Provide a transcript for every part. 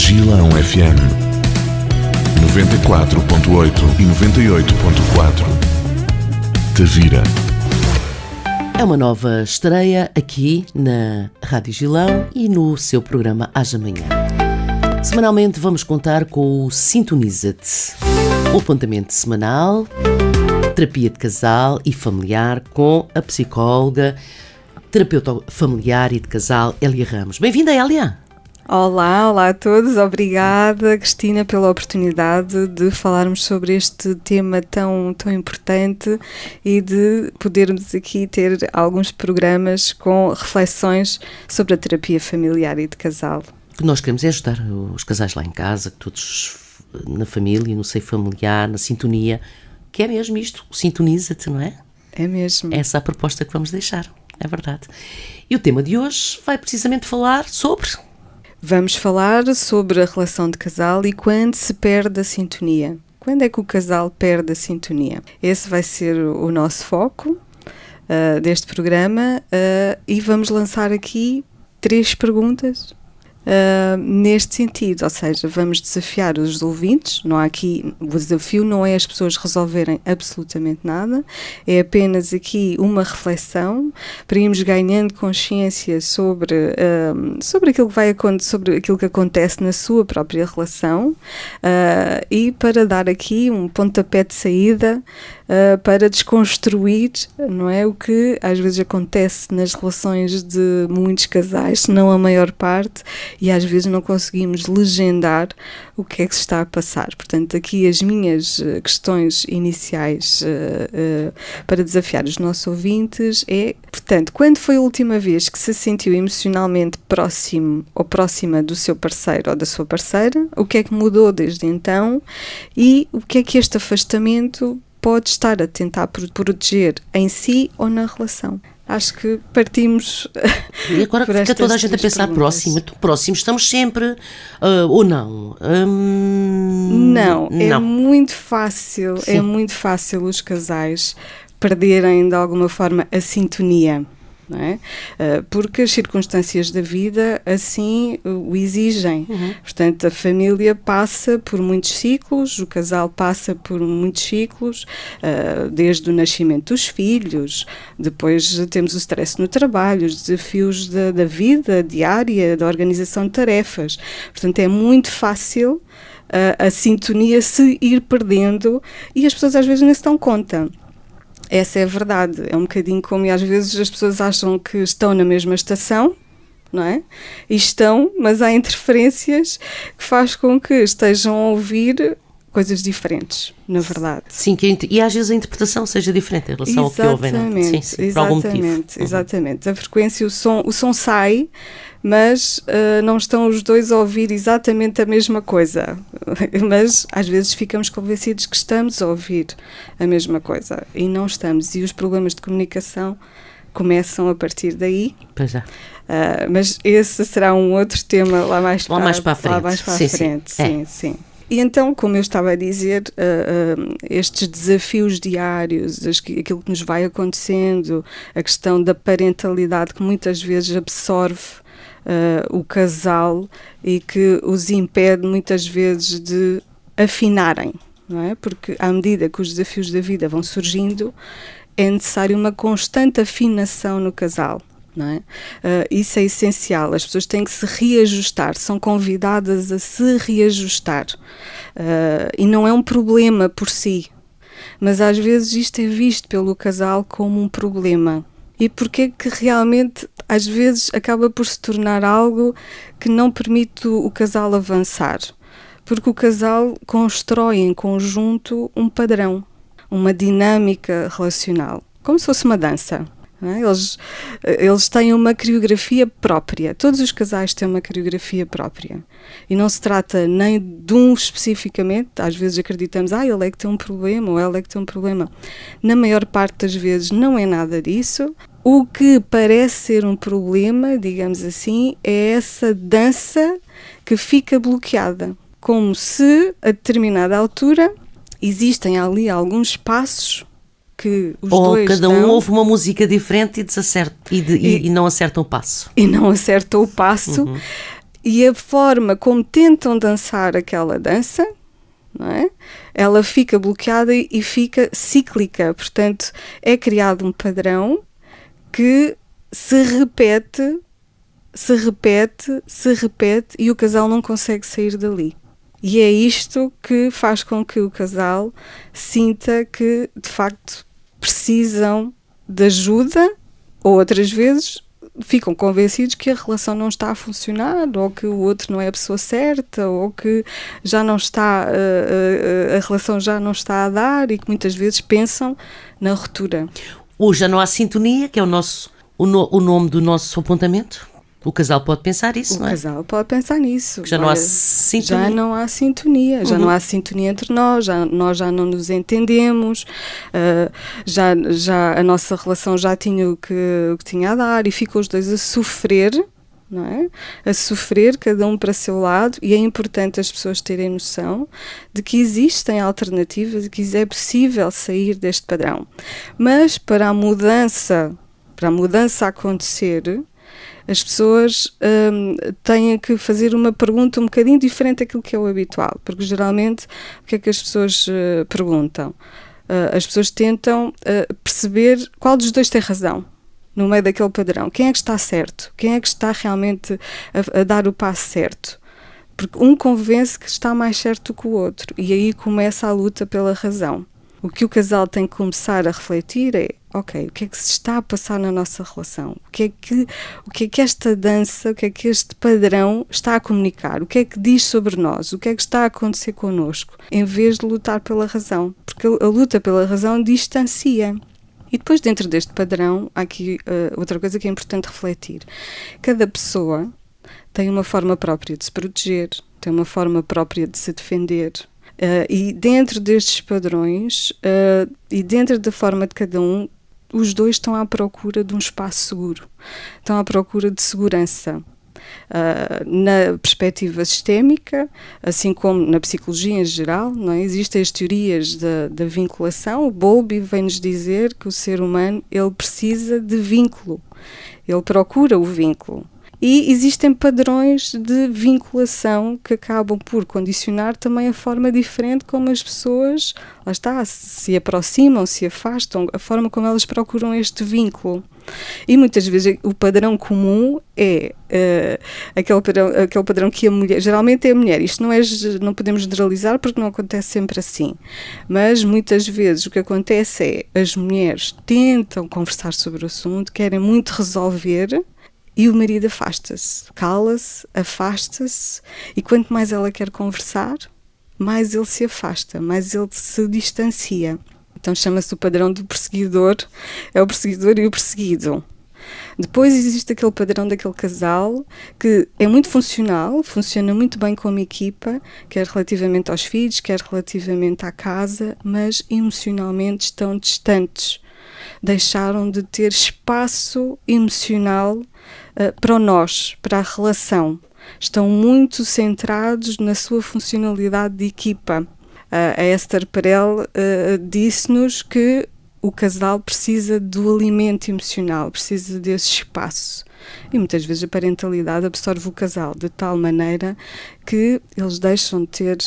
Gilão FM 94.8 e 98.4. Tavira. É uma nova estreia aqui na Rádio Gilão e no seu programa Haja Manhã. Semanalmente vamos contar com o Sintoniza-te, o apontamento semanal, terapia de casal e familiar com a psicóloga, terapeuta familiar e de casal, Hélia Ramos. Bem-vinda, Hélia! Olá a todos. Obrigada, Cristina, pela oportunidade de falarmos sobre este tema tão importante e de podermos aqui ter alguns programas com reflexões sobre a terapia familiar e de casal. O que nós queremos é ajudar os casais lá em casa, todos na família, no seio familiar, na sintonia, que é mesmo isto, o Sintoniza-te, não é? É mesmo. Essa é a proposta que vamos deixar, é verdade. E o tema de hoje vai precisamente falar sobre... Vamos falar sobre a relação de casal e quando se perde a sintonia. Quando é que o casal perde a sintonia? Esse vai ser o nosso foco deste programa e vamos lançar aqui 3 perguntas neste sentido, ou seja, vamos desafiar os ouvintes. Não há aqui, o desafio não é as pessoas resolverem absolutamente nada, é apenas aqui uma reflexão para irmos ganhando consciência sobre aquilo que acontece na sua própria relação e para dar aqui um pontapé de saída para desconstruir, não é, o que às vezes acontece nas relações de muitos casais, se não a maior parte, e às vezes não conseguimos legendar o que é que se está a passar. Portanto, aqui as minhas questões iniciais para desafiar os nossos ouvintes é, portanto, quando foi a última vez que se sentiu emocionalmente próximo ou próxima do seu parceiro ou da sua parceira? O que é que mudou desde então? E o que é que este afastamento pode estar a tentar proteger em si ou na relação? Acho que partimos. E agora fica toda a gente a pensar próximo estamos sempre, ou não? Não, é muito fácil, sim. É muito fácil os casais perderem de alguma forma a sintonia. Não é? Porque as circunstâncias da vida assim o exigem. Portanto, a família passa por muitos ciclos, o casal passa por muitos ciclos, desde o nascimento dos filhos, depois temos o stress no trabalho, os desafios da vida diária, da organização de tarefas. Portanto, é muito fácil a sintonia se ir perdendo e as pessoas às vezes nem se dão conta. Essa é a verdade, é um bocadinho como às vezes as pessoas acham que estão na mesma estação, não é? E estão, mas há interferências que faz com que estejam a ouvir coisas diferentes, na verdade. Sim, e às vezes a interpretação seja diferente em relação ao que ouvem. Sim, por algum motivo. Exatamente, a frequência, o som sai, mas não estão os dois a ouvir exatamente a mesma coisa. Mas às vezes ficamos convencidos que estamos a ouvir a mesma coisa e não estamos. E os problemas de comunicação começam a partir daí. Pois é. Mas esse será um outro tema lá mais para a frente. Sim. E então, como eu estava a dizer, estes desafios diários, aquilo que nos vai acontecendo, a questão da parentalidade que muitas vezes absorve o casal e que os impede muitas vezes de afinarem, não é? Porque à medida que os desafios da vida vão surgindo, é necessário uma constante afinação no casal. Não é? Isso é essencial, as pessoas têm que se reajustar, são convidadas a se reajustar e não é um problema por si, mas às vezes isto é visto pelo casal como um problema. E porque que realmente às vezes acaba por se tornar algo que não permite o casal avançar? Porque o casal constrói em conjunto um padrão, uma dinâmica relacional, como se fosse uma dança. Eles têm uma coreografia própria, todos os casais têm uma coreografia própria e não se trata nem de um especificamente. Às vezes acreditamos, ele é que tem um problema ou ela é que tem um problema. Na maior parte das vezes não é nada disso. O que parece ser um problema, digamos assim, é essa dança que fica bloqueada, como se a determinada altura existem ali alguns passos que os dois cada um ouve uma música diferente e desacerta, e não acertam o passo. E não acertam o passo. e a forma como tentam dançar aquela dança, não é? Ela fica bloqueada e fica cíclica. Portanto, é criado um padrão que se repete e o casal não consegue sair dali. E é isto que faz com que o casal sinta que, de facto, precisam de ajuda, ou outras vezes ficam convencidos que a relação não está a funcionar, ou que o outro não é a pessoa certa, ou que já não está, a relação já não está a dar, e que muitas vezes pensam na ruptura. Ou já não há sintonia, que é o nome do nosso apontamento. O casal pode pensar isso, não é? O casal pode pensar nisso. Já não há sintonia. Já não há sintonia. Já não há sintonia entre nós, nós já não nos entendemos, já a nossa relação já tinha o que tinha a dar, e ficam os dois a sofrer, não é? A sofrer, cada um para seu lado, e é importante as pessoas terem noção de que existem alternativas e que é possível sair deste padrão. Mas para a mudança acontecer, as pessoas têm que fazer uma pergunta um bocadinho diferente daquilo que é o habitual, porque geralmente o que é que as pessoas perguntam? As pessoas tentam perceber qual dos dois tem razão no meio daquele padrão. Quem é que está certo? Quem é que está realmente a dar o passo certo? Porque um convence que está mais certo que o outro, e aí começa a luta pela razão. O que o casal tem que começar a refletir é: ok, o que é que se está a passar na nossa relação? O que é que esta dança, o que é que este padrão está a comunicar? O que é que diz sobre nós? O que é que está a acontecer connosco? Em vez de lutar pela razão. Porque a luta pela razão distancia. E depois, dentro deste padrão, há aqui outra coisa que é importante refletir. Cada pessoa tem uma forma própria de se proteger, tem uma forma própria de se defender. E dentro destes padrões, e dentro da forma de cada um, os dois estão à procura de um espaço seguro, estão à procura de segurança. Na perspectiva sistémica, assim como na psicologia em geral, não é? Existem as teorias da vinculação. O Bowlby vem-nos dizer que o ser humano, ele precisa de vínculo, ele procura o vínculo. E existem padrões de vinculação que acabam por condicionar também a forma diferente como as pessoas, lá está, se aproximam, se afastam, a forma como elas procuram este vínculo. E muitas vezes o padrão comum é aquele padrão que a mulher, geralmente é a mulher, isto não podemos generalizar porque não acontece sempre assim, mas muitas vezes o que acontece é as mulheres tentam conversar sobre o assunto, querem muito resolver, e o marido afasta-se, cala-se, afasta-se, e quanto mais ela quer conversar, mais ele se afasta, mais ele se distancia. Então chama-se o padrão do perseguidor, é o perseguidor e o perseguido. Depois existe aquele padrão daquele casal que é muito funcional, funciona muito bem como equipa, quer relativamente aos filhos, quer relativamente à casa, mas emocionalmente estão distantes. Deixaram de ter espaço emocional para o nós, para a relação. Estão muito centrados na sua funcionalidade de equipa. A Esther Perel disse-nos que o casal precisa do alimento emocional, precisa desse espaço. E muitas vezes a parentalidade absorve o casal de tal maneira que eles deixam de ter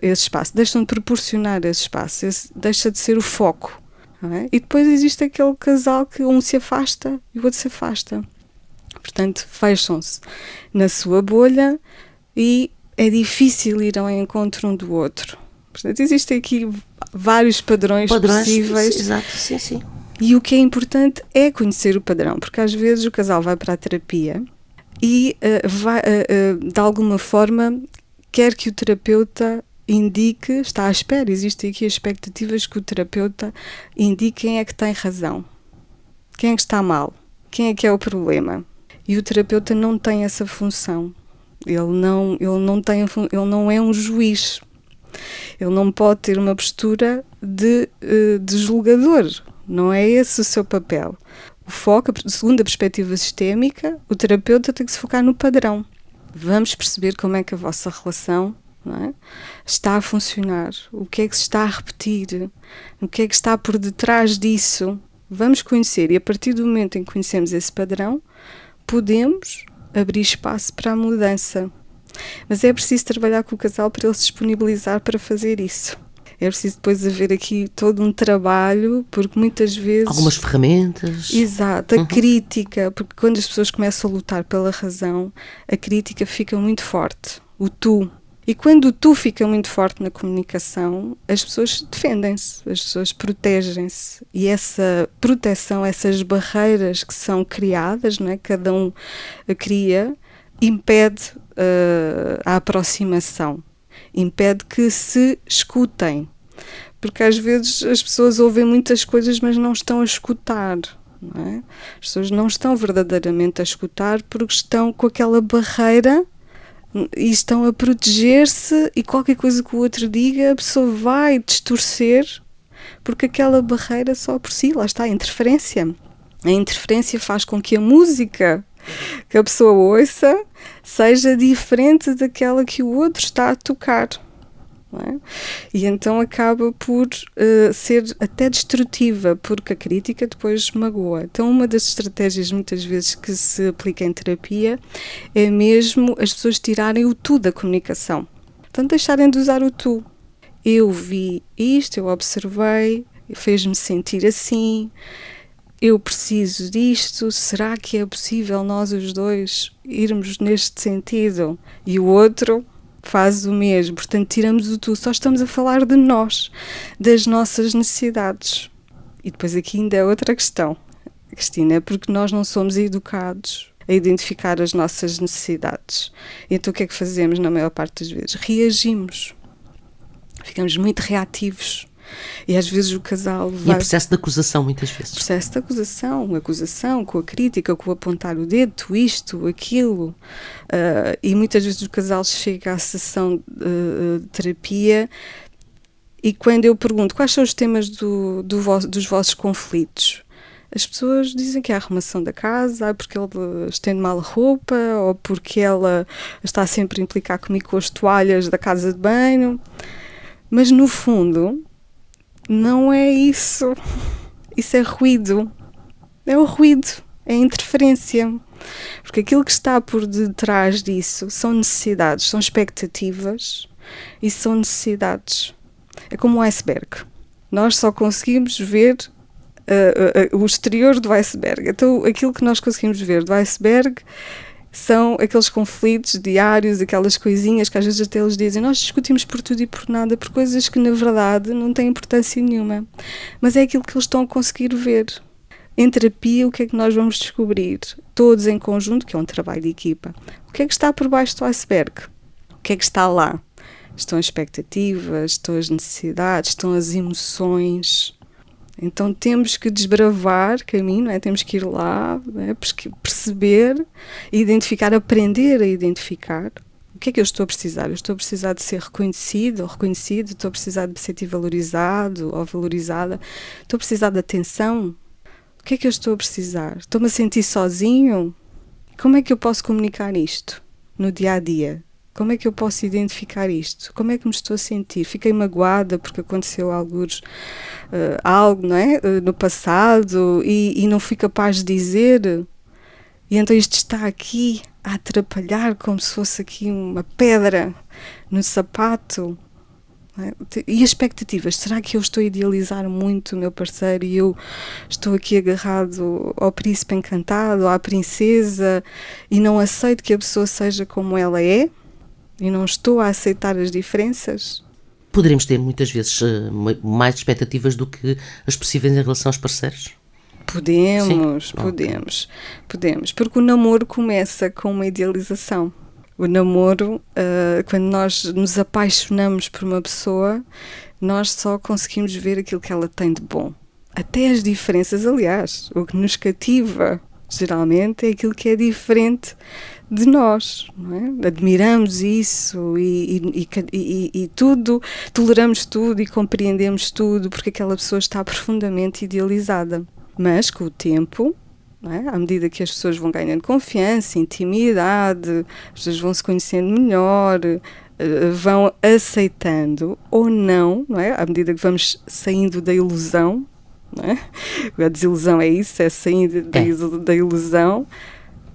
esse espaço, deixam de proporcionar esse espaço, deixa de ser o foco. Não é? E depois existe aquele casal que um se afasta e o outro se afasta. Portanto, fecham-se na sua bolha e é difícil ir ao encontro um do outro. Portanto, existem aqui vários padrões possíveis. Exato, sim, sim. E o que é importante é conhecer o padrão, porque às vezes o casal vai para a terapia e de alguma forma quer que o terapeuta indique, está à espera, existem aqui expectativas que o terapeuta indique quem é que tem razão, quem é que está mal, quem é que é o problema. E o terapeuta não tem essa função, ele não é um juiz, ele não pode ter uma postura de julgador, não é esse o seu papel. O foco, segundo a perspectiva sistémica, o terapeuta tem que se focar no padrão. Vamos perceber como é que a vossa relação, não é, está a funcionar, o que é que se está a repetir, o que é que está por detrás disso. Vamos conhecer, e a partir do momento em que conhecemos esse padrão, podemos abrir espaço para a mudança. Mas é preciso trabalhar com o casal para ele se disponibilizar para fazer isso. É preciso depois haver aqui todo um trabalho, porque muitas vezes... Algumas ferramentas. Exato, a crítica, porque quando as pessoas começam a lutar pela razão, a crítica fica muito forte, o tu. E quando o tu fica muito forte na comunicação, as pessoas defendem-se, as pessoas protegem-se. E essa proteção, essas barreiras que são criadas, não é? Cada um cria, impede a aproximação, impede que se escutem. Porque às vezes as pessoas ouvem muitas coisas, mas não estão a escutar. Não é? As pessoas não estão verdadeiramente a escutar porque estão com aquela barreira e estão a proteger-se, e qualquer coisa que o outro diga a pessoa vai distorcer, porque aquela barreira só por si, lá está a interferência. A interferência faz com que a música que a pessoa ouça seja diferente daquela que o outro está a tocar. Não é? E então acaba por ser até destrutiva, porque a crítica depois magoa. Então uma das estratégias muitas vezes que se aplica em terapia é mesmo as pessoas tirarem o tu da comunicação. Portanto, deixarem de usar o tu. Eu vi isto, eu observei, fez-me sentir assim, eu preciso disto, será que é possível nós os dois irmos neste sentido? E o outro faz o mesmo, portanto tiramos o tu, só estamos a falar de nós, das nossas necessidades. E depois aqui ainda é outra questão, Cristina, é porque nós não somos educados a identificar as nossas necessidades. Então o que é que fazemos na maior parte das vezes? Reagimos, ficamos muito reativos. E às vezes o casal vai... E é processo de acusação, muitas vezes. Processo de acusação, com a crítica, com o apontar o dedo, tu isto, aquilo. E muitas vezes o casal chega à sessão de terapia e quando eu pergunto quais são os temas dos vossos conflitos, as pessoas dizem que é a arrumação da casa, porque ele estende mal a roupa, ou porque ela está sempre a implicar comigo com as toalhas da casa de banho. Mas no fundo... não é isso. Isso é ruído. É o ruído, é a interferência. Porque aquilo que está por detrás disso são necessidades, são expectativas e são necessidades. É como um iceberg. Nós só conseguimos ver o exterior do iceberg. Então, aquilo que nós conseguimos ver do iceberg são aqueles conflitos diários, aquelas coisinhas que às vezes até eles dizem, nós discutimos por tudo e por nada, por coisas que na verdade não têm importância nenhuma, mas é aquilo que eles estão a conseguir ver. Em terapia, o que é que nós vamos descobrir? Todos em conjunto, que é um trabalho de equipa. O que é que está por baixo do iceberg? O que é que está lá? Estão as expectativas, estão as necessidades, estão as emoções. Então temos que desbravar caminho, não é? Temos que ir lá, não é? Perceber, identificar, aprender a identificar. O que é que eu estou a precisar? Eu estou a precisar de ser reconhecido ou reconhecido, estou a precisar de me sentir valorizado ou valorizada, estou a precisar de atenção. O que é que eu estou a precisar? Estou-me a sentir sozinho? Como é que eu posso comunicar isto no dia-a-dia? Como é que eu posso identificar isto? Como é que me estou a sentir? Fiquei magoada porque aconteceu algo, não é? No passado e não fui capaz de dizer. E então isto está aqui a atrapalhar como se fosse aqui uma pedra no sapato. Não é? E as expectativas? Será que eu estou a idealizar muito o meu parceiro e eu estou aqui agarrado ao príncipe encantado, à princesa e não aceito que a pessoa seja como ela é? E não estou a aceitar as diferenças? Poderemos ter muitas vezes mais expectativas do que as possíveis em relação aos parceiros? Podemos, sim. Podemos, porque o namoro começa com uma idealização. O namoro, quando nós nos apaixonamos por uma pessoa, nós só conseguimos ver aquilo que ela tem de bom. Até as diferenças, aliás, o que nos cativa geralmente é aquilo que é diferente de nós, não é? Admiramos isso e tudo, toleramos tudo e compreendemos tudo porque aquela pessoa está profundamente idealizada. Mas com o tempo, não é? À medida que as pessoas vão ganhando confiança, intimidade, as pessoas vão se conhecendo melhor, vão aceitando ou não, não é? À medida que vamos saindo da ilusão, não é? A desilusão é isso, é sair da ilusão.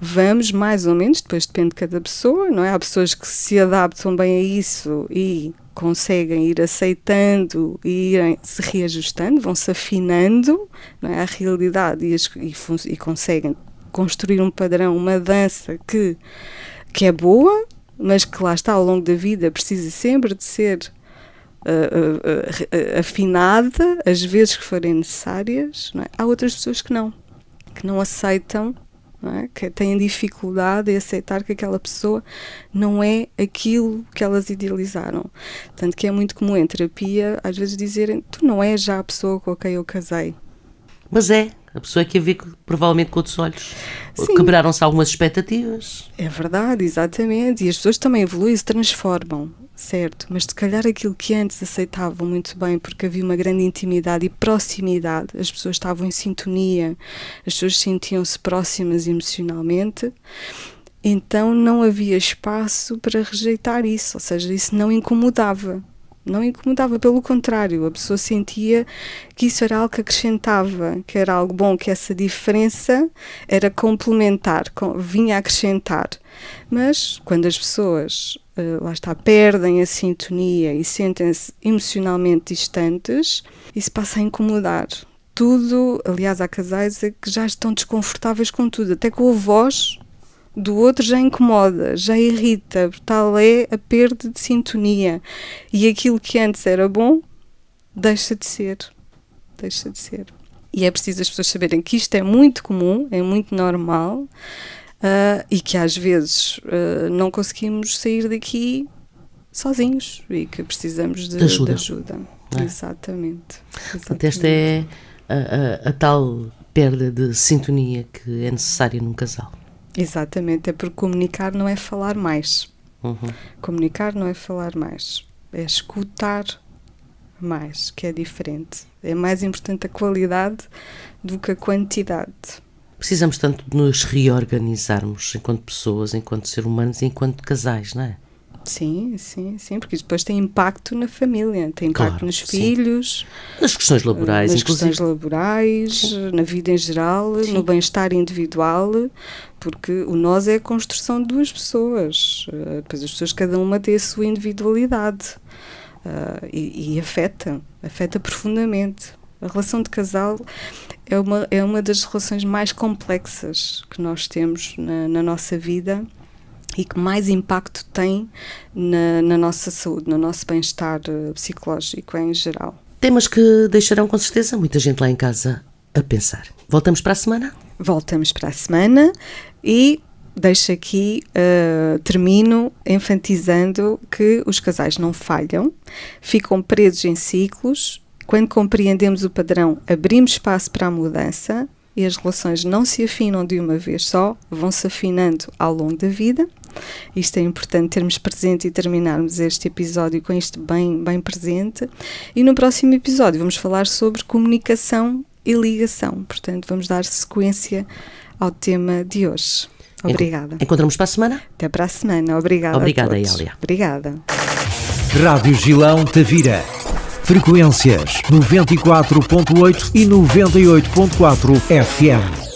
vamos mais ou menos, depois depende de cada pessoa, não é? Há pessoas que se adaptam bem a isso e conseguem ir aceitando e irem se reajustando, vão-se afinando, não é, à realidade e conseguem construir um padrão, uma dança que é boa, mas que lá está, ao longo da vida precisa sempre de ser afinada as vezes que forem necessárias, não é? Há outras pessoas que não aceitam, não é? Que têm dificuldade em aceitar que aquela pessoa não é aquilo que elas idealizaram. Tanto que é muito comum em terapia às vezes dizerem: tu não és já a pessoa com quem eu casei. Mas a pessoa que a vê provavelmente com outros olhos. Sim. Quebraram-se algumas expectativas. É verdade, exatamente. E as pessoas também evoluem e se transformam, certo? Mas se calhar aquilo que antes aceitavam muito bem, porque havia uma grande intimidade e proximidade, as pessoas estavam em sintonia, as pessoas sentiam-se próximas emocionalmente, então não havia espaço para rejeitar isso, ou seja, isso não incomodava. Não incomodava, pelo contrário, a pessoa sentia que isso era algo que acrescentava, que era algo bom, que essa diferença era complementar, vinha acrescentar. Mas quando as pessoas, lá está, perdem a sintonia e sentem-se emocionalmente distantes, isso passa a incomodar. Tudo, aliás, há casais que já estão desconfortáveis com tudo, até com a voz do outro já incomoda, já irrita, tal é a perda de sintonia. E aquilo que antes era bom, deixa de ser. E é preciso as pessoas saberem que isto é muito comum, é muito normal, e que às vezes não conseguimos sair daqui sozinhos e que precisamos de ajuda. É? Exatamente. Portanto, esta é a tal perda de sintonia que é necessária num casal. Exatamente, é porque comunicar não é falar mais. Comunicar não é falar mais, é escutar mais, que é diferente. É mais importante a qualidade do que a quantidade. Precisamos tanto de nos reorganizarmos enquanto pessoas, enquanto seres humanos e enquanto casais, não é? Sim, porque depois tem impacto na família, tem impacto nos filhos, nas questões laborais, na vida em geral, no bem-estar individual, porque o nós é a construção de duas pessoas, depois as pessoas, cada uma tem a sua individualidade, e afeta profundamente. A relação de casal é uma das relações mais complexas que nós temos na nossa vida, e que mais impacto tem na nossa saúde, no nosso bem-estar psicológico em geral. Temas que deixarão com certeza muita gente lá em casa a pensar. Voltamos para a semana? Voltamos para a semana e deixo aqui, termino enfatizando que os casais não falham, ficam presos em ciclos. Quando compreendemos o padrão, abrimos espaço para a mudança e as relações não se afinam de uma vez só, vão-se afinando ao longo da vida. Isto é importante termos presente e terminarmos este episódio com isto bem presente. E no próximo episódio vamos falar sobre comunicação e ligação. Portanto, vamos dar sequência ao tema de hoje. Obrigada. Encontramos para a semana? Até para a semana. Obrigada, Elia. Obrigada. Rádio Gilão Tavira. Frequências 94.8 e 98.4 FM.